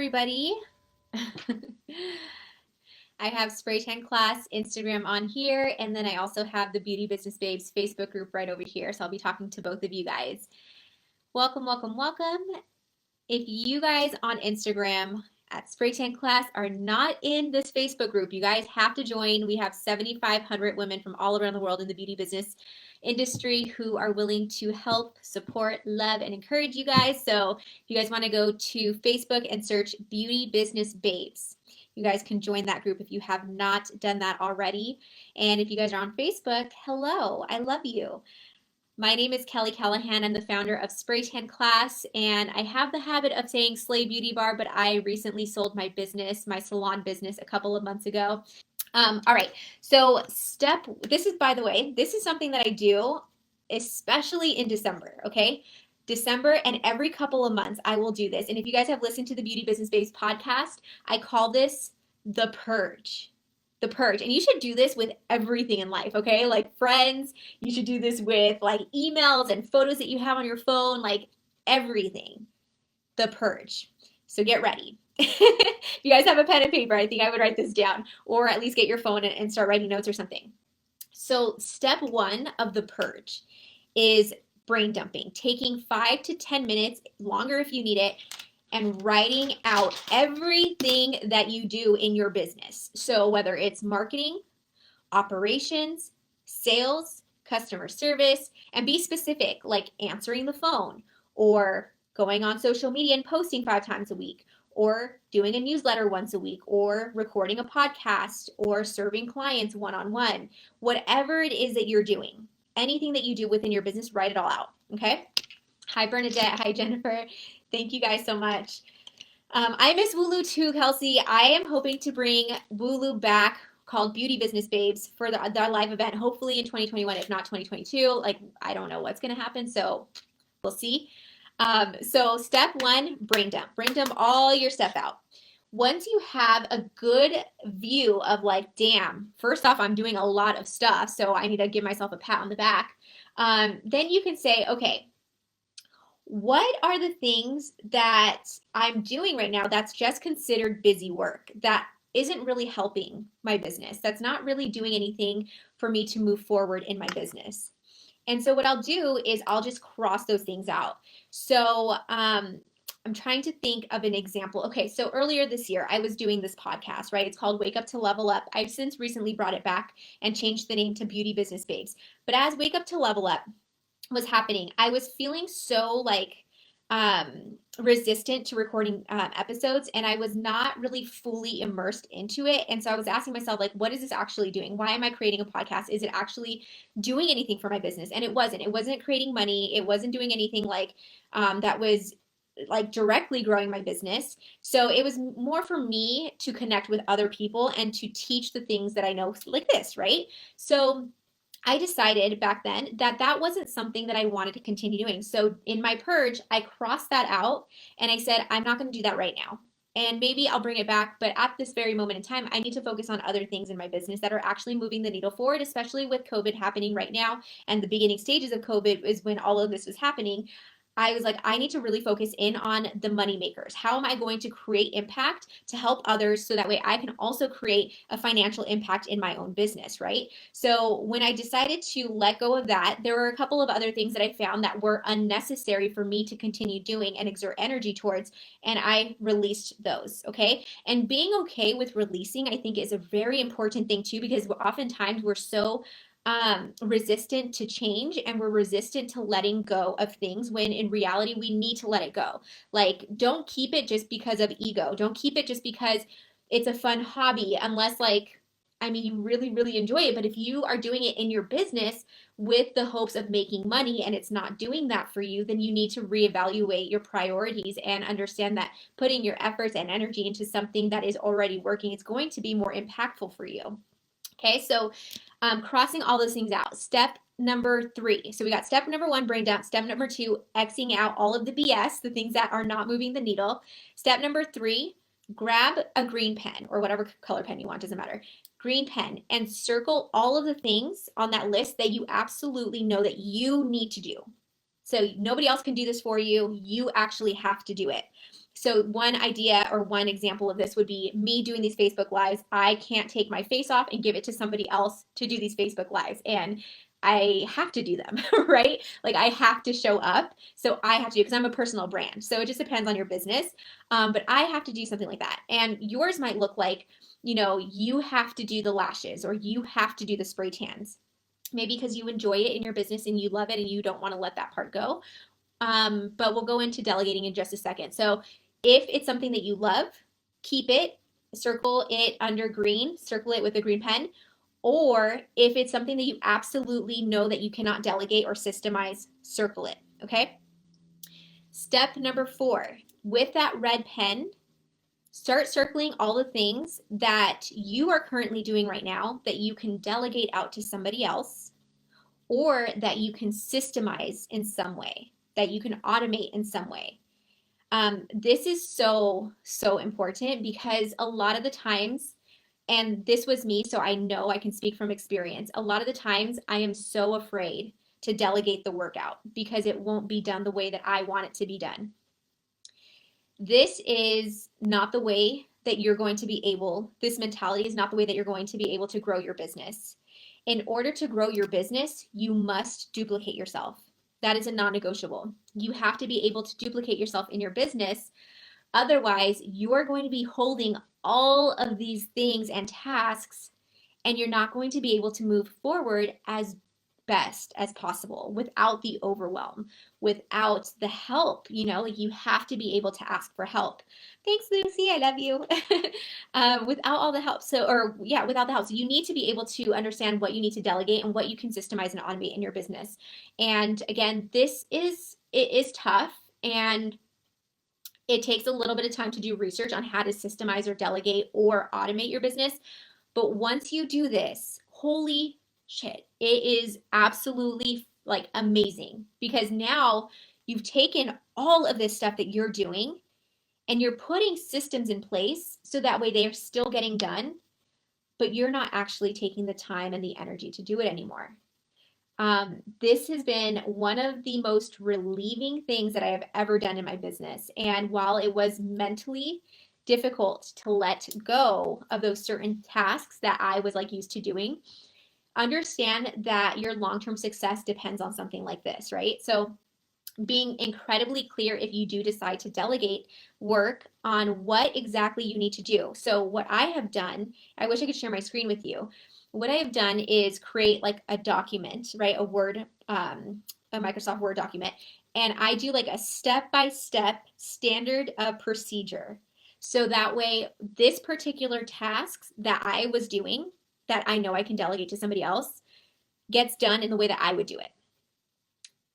everybody. I have Spray Tan Class Instagram on here, and then I also have the Beauty Business Babes Facebook group right over here. So I'll be talking to both of you guys. Welcome, welcome, welcome. If you guys on Instagram at Spray Tan Class are not in this Facebook group, you guys have to join. We have 7,500 women from all around the world in the beauty business industry who are willing to help, support, love, and encourage you guys. So if you guys want to go to Facebook and search Beauty Business Babes, you guys can join that group if you have not done that already. And if you guys are on Facebook, hello, I love you. My name is Kelly Callaghan. I'm the founder of Spray Tan Class, and I have the habit of saying Slay Beauty Bar, but I recently sold my business, my salon business, a couple of months ago. All right, so this is, by the way, this is something that I do, especially in December, okay? December and every couple of months, I will do this. And if you guys have listened to the Beauty Business Babes podcast, I call this the Purge. The Purge. And you should do this with everything in life, okay? Like friends, you should do this with like emails and photos that you have on your phone, like everything. The Purge. So get ready. If you guys have a pen and paper, I think I would write this down, or at least get your phone and start writing notes or something. So step one of the Purge is brain dumping, taking 5 to 10 minutes, longer if you need it, and writing out everything that you do in your business. So whether it's marketing, operations, sales, customer service, and be specific, like answering the phone or going on social media and posting 5 times a week, or doing a newsletter once a week, or recording a podcast, or serving clients one-on-one. Whatever it is that you're doing, anything that you do within your business, write it all out, okay? Hi, Bernadette. Hi, Jennifer. Thank you guys so much. I miss Wooloo too, Kelsey. I am hoping to bring Wooloo back, called Beauty Business Babes, for their live event, hopefully in 2021, if not 2022. Like, I don't know what's going to happen, so we'll see. So step one, brain dump. Brain dump all your stuff out. Once you have a good view of like, damn, first off, I'm doing a lot of stuff, so I need to give myself a pat on the back. Then you can say, okay, what are the things that I'm doing right now that's just considered busy work, that isn't really helping my business, that's not really doing anything for me to move forward in my business? And so what I'll do is I'll just cross those things out. So I'm trying to think of an example. Okay, so earlier this year, I was doing this podcast, right? It's called Wake Up to Level Up. I've since recently brought it back and changed the name to Beauty Business Babes. But as Wake Up to Level Up was happening, I was feeling so like resistant to recording episodes, and I was not really fully immersed into it. And so I was asking myself, like, what is this actually doing? Why am I creating a podcast? Is it actually doing anything for my business? And it wasn't. It wasn't creating money. It wasn't doing anything like that was like directly growing my business. So it was more for me to connect with other people and to teach the things that I know, like this, right? So I decided back then that that wasn't something that I wanted to continue doing. So in my purge, I crossed that out and I said, I'm not going to do that right now. And maybe I'll bring it back, but at this very moment in time, I need to focus on other things in my business that are actually moving the needle forward, especially with COVID happening right now. And the beginning stages of COVID is when all of this was happening. I was like, I need to really focus in on the money makers. How am I going to create impact to help others so that way I can also create a financial impact in my own business, right? So when I decided to let go of that, there were a couple of other things that I found that were unnecessary for me to continue doing and exert energy towards, and I released those, okay? And being okay with releasing, I think, is a very important thing too, because oftentimes we're so resistant to change, and we're resistant to letting go of things when in reality we need to let it go. Like, don't keep it just because of ego. Don't keep it just because it's a fun hobby, unless like, I mean, you really, really enjoy it. But if you are doing it in your business with the hopes of making money and it's not doing that for you, then you need to reevaluate your priorities and understand that putting your efforts and energy into something that is already working is going to be more impactful for you. Okay, so crossing all those things out. Step number 3. So we got step number 1, brain dump. Step number 2, Xing out all of the BS, the things that are not moving the needle. Step number 3, grab a green pen or whatever color pen you want, doesn't matter. Green pen, and circle all of the things on that list that you absolutely know that you need to do. So nobody else can do this for you. You actually have to do it. So one idea or one example of this would be me doing these Facebook Lives. I can't take my face off and give it to somebody else to do these Facebook Lives. And I have to do them, right? Like I have to show up. So I have to do, because I'm a personal brand. So it just depends on your business. But I have to do something like that. And yours might look like, you have to do the lashes or you have to do the spray tans. Maybe because you enjoy it in your business and you love it and you don't want to let that part go. But we'll go into delegating in just a second. So if it's something that you love, keep it, circle it under green, circle it with a green pen. Or if it's something that you absolutely know that you cannot delegate or systemize, circle it, okay? Step number 4, with that red pen, start circling all the things that you are currently doing right now that you can delegate out to somebody else, or that you can systemize in some way, that you can automate in some way. This is so, so important because a lot of the times, and this was me, so I know I can speak from experience, a lot of the times I am so afraid to delegate the workout because it won't be done the way that I want it to be done. This is not the way that you're going to be able, this mentality is not the way that you're going to be able to grow your business. In order to grow your business, you must duplicate yourself. That is a non-negotiable. You have to be able to duplicate yourself in your business. Otherwise, you are going to be holding all of these things and tasks, and you're not going to be able to move forward as best as possible without the overwhelm, without the help. Like you have to be able to ask for help. Thanks, Lucy. I love you. Without all the help. Without the help. So you need to be able to understand what you need to delegate and what you can systemize and automate in your business. And again, it is tough, and it takes a little bit of time to do research on how to systemize or delegate or automate your business. But once you do this, holy shit, it is absolutely like amazing, because now you've taken all of this stuff that you're doing and you're putting systems in place so that way they're still getting done, but you're not actually taking the time and the energy to do it anymore. This has been one of the most relieving things that I have ever done in my business. And while it was mentally difficult to let go of those certain tasks that I was like used to doing, understand that your long-term success depends on something like this, right? So being incredibly clear if you do decide to delegate work on what exactly you need to do. So what I have done, I wish I could share my screen with you. What I have done is create like a document, right? A Microsoft Word document. And I do like a step-by-step standard procedure. So that way, this particular task that I was doing, that I know I can delegate to somebody else, gets done in the way that I would do it.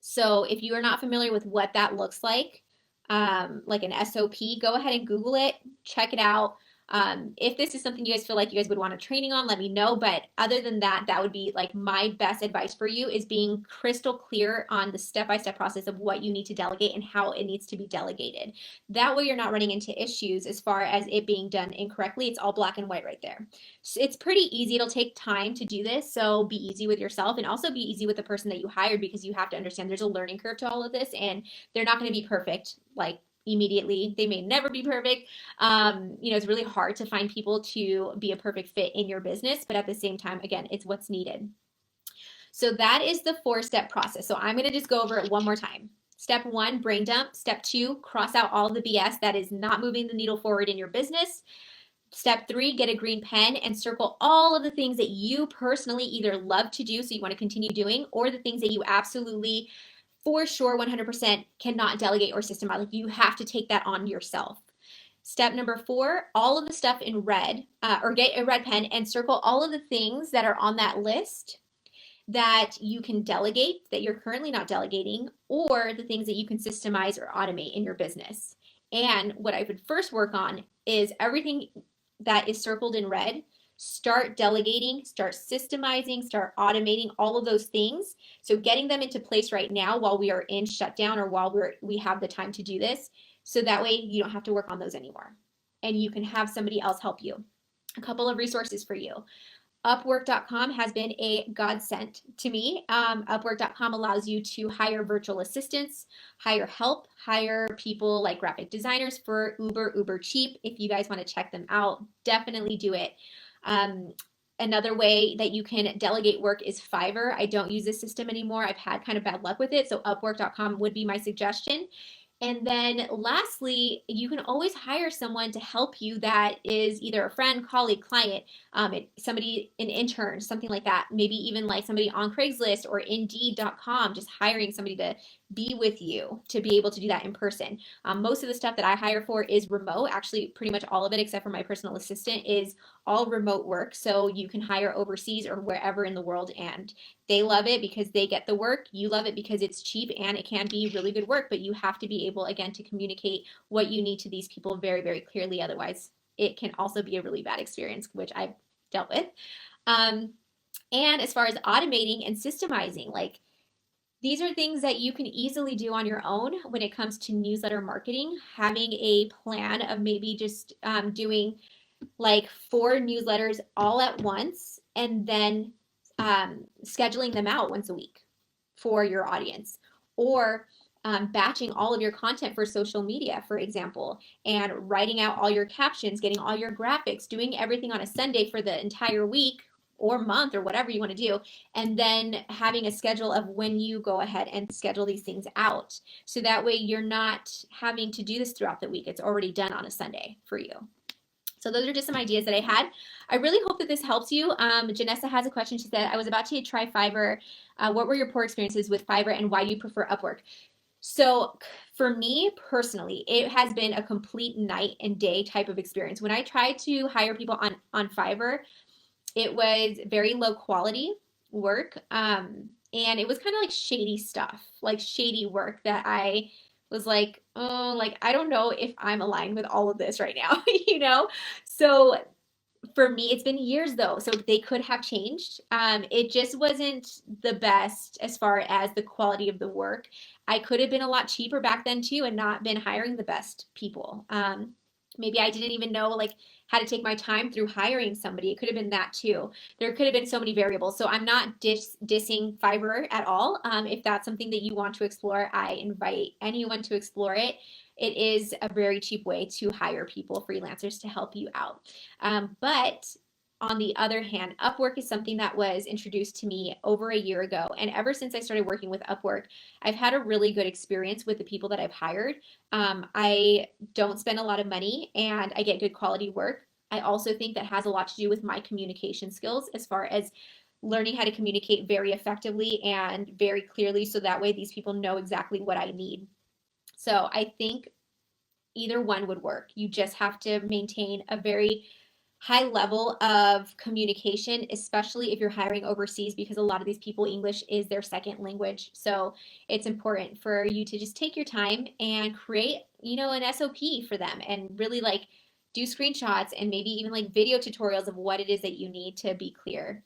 So if you are not familiar with what that looks like an SOP, go ahead and Google it, check it out. If this is something you guys feel like you guys would want a training on, let me know. But other than that, that would be like my best advice for you, is being crystal clear on the step-by-step process of what you need to delegate and how it needs to be delegated. That way you're not running into issues as far as it being done incorrectly. It's all black and white right there. So it's pretty easy. It'll take time to do this. So be easy with yourself, and also be easy with the person that you hired, because you have to understand there's a learning curve to all of this, and they're not going to be perfect like immediately. They may never be perfect. It's really hard to find people to be a perfect fit in your business, but at the same time, again, it's what's needed. So that is the 4-step process. So I'm going to just go over it one more time. Step 1, brain dump. Step 2, cross out all the BS that is not moving the needle forward in your business. Step 3, get a green pen and circle all of the things that you personally either love to do, so you want to continue doing, or the things that you absolutely, for sure, 100% cannot delegate or systemize. Like you have to take that on yourself. Step number 4, all of the stuff in red, or get a red pen and circle all of the things that are on that list that you can delegate, that you're currently not delegating, or the things that you can systemize or automate in your business. And what I would first work on is everything that is circled in red. Start delegating, start systemizing, start automating all of those things. So getting them into place right now while we are in shutdown, or while we have the time to do this, so that way you don't have to work on those anymore and you can have somebody else help you. A couple of resources for you. Upwork.com has been a godsend to me. Upwork.com allows you to hire virtual assistants, hire help, hire people like graphic designers for uber cheap. If you guys want to check them out, definitely do it. Another way that you can delegate work is Fiverr. I don't use this system anymore. I've had kind of bad luck with it, so Upwork.com would be my suggestion. And then lastly, you can always hire someone to help you that is either a friend, colleague, client, somebody, an intern, something like that. Maybe even like somebody on Craigslist or Indeed.com, just hiring somebody to be with you to be able to do that in person. Most of the stuff that I hire for is remote. Actually, pretty much all of it, except for my personal assistant, is all remote work. So you can hire overseas or wherever in the world, and they love it because they get the work. You love it because it's cheap and it can be really good work, but you have to be able, again, to communicate what you need to these people very, very clearly. Otherwise, it can also be a really bad experience, which I've dealt with. And as far as automating and systemizing, like these are things that you can easily do on your own when it comes to newsletter marketing. Having a plan of maybe just doing like 4 newsletters all at once and then scheduling them out once a week for your audience, or batching all of your content for social media, for example, and writing out all your captions, getting all your graphics, doing everything on a Sunday for the entire week or month or whatever you want to do, and then having a schedule of when you go ahead and schedule these things out. So that way you're not having to do this throughout the week. It's already done on a Sunday for you. So those are just some ideas that I had. I really hope that this helps you. Janessa has a question. She said, I was about to try Fiverr. What were your poor experiences with Fiverr and why do you prefer Upwork? So for me personally, it has been a complete night and day type of experience. When I tried to hire people on Fiverr, it was very low quality work. And it was kind of like shady stuff, like shady work that I was like, oh, like, I don't know if I'm aligned with all of this right now, you know? So for me, it's been years though, so they could have changed. It just wasn't the best as far as the quality of the work. I could have been a lot cheaper back then too and not been hiring the best people. Maybe I didn't even know like how to take my time through hiring somebody. It could have been that too. There could have been so many variables. So I'm not dissing Fiverr at all. If that's something that you want to explore, I invite anyone to explore it. It is a very cheap way to hire people, freelancers, to help you out. But on the other hand, Upwork is something that was introduced to me over a year ago. And ever since I started working with Upwork, I've had a really good experience with the people that I've hired. I don't spend a lot of money and I get good quality work. I also think that has a lot to do with my communication skills as far as learning how to communicate very effectively and very clearly so that way these people know exactly what I need. So I think either one would work. You just have to maintain a very high level of communication, especially if you're hiring overseas, because a lot of these people, English is their second language. So it's important for you to just take your time and create, an SOP for them and really like do screenshots and maybe even like video tutorials of what it is that you need to be clear.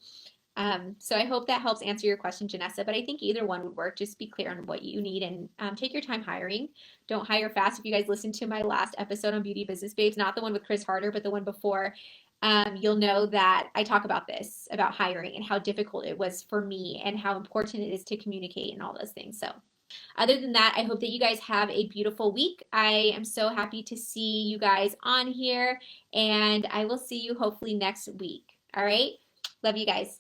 So I hope that helps answer your question, Janessa, but I think either one would work. Just be clear on what you need and take your time hiring. Don't hire fast. If you guys listened to my last episode on Beauty Business Babes, not the one with Chris Harder, but the one before, you'll know that I talk about this, about hiring and how difficult it was for me and how important it is to communicate and all those things. So other than that, I hope that you guys have a beautiful week. I am so happy to see you guys on here, and I will see you hopefully next week. All right? Love you guys.